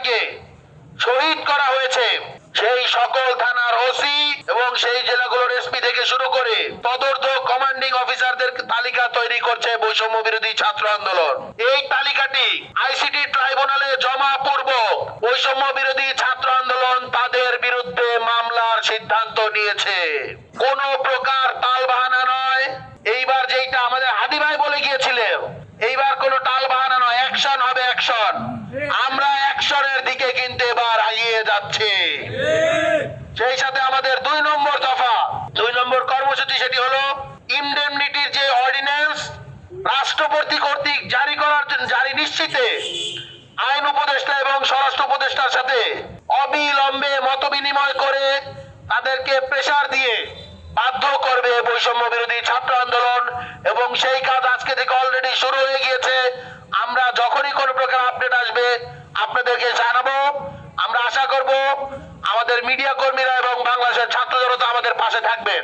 ভাইকে শহীদ করা হয়েছে সেই সকল থানার ওসি এবং সেই জেলাগুলোর এসপি থেকে শুরু করে তদর্থ কমান্ডিং অফিসারদের তালিকা তৈরি করছে বৈষম্য বিরোধী ছাত্র আন্দোলন। এই তালিকাটি আইসিটি ট্রাইব্যুনালে জমা পূর্বক বৈষম্য বিরোধী ছাত্র আন্দোলন তাদের বিরুদ্ধে মামলার সিদ্ধান্ত নিয়েছে। কোন প্রকার টালবাহানা নয়। এইবার যেটা আমাদের হাদি ভাই বলে গিয়েছিলেন, এইবার কোনো টালবাহানা নয়, অ্যাকশন হবে, অ্যাকশন। আমরা অ্যাকশনের দিকে কিন্তু এবার এগিয়ে যাচ্ছে। সেই সাথে আমাদের 2 নম্বর দফা, 2 নম্বর কর্মসূচি, সেটি হলো ইনডেমনিটির যে অর্ডিন্যান্স রাষ্ট্রপতি কর্তৃক জারি নিশ্চিতে আইন উপদেষ্টা এবং স্বরাষ্ট্র উপদেষ্টার সাথে অবিলম্বে মতবিনিময় করে তাদেরকে প্রেসার দিয়ে বাধ্য করবে বৈষম্য বিরোধী ছাত্র আন্দোলন, এবং সেই কাজ আজকে থেকে অলরেডি শুরু হয়ে গিয়েছে। আমরা যখনই কোনো প্রকার আপডেট আসবে আপনাদেরকে জানাবো। আমরা আশা করব আমাদের মিডিয়া কর্মীরা এবং বাংলাদেশের ছাত্র জনতা আমাদের পাশে থাকবেন।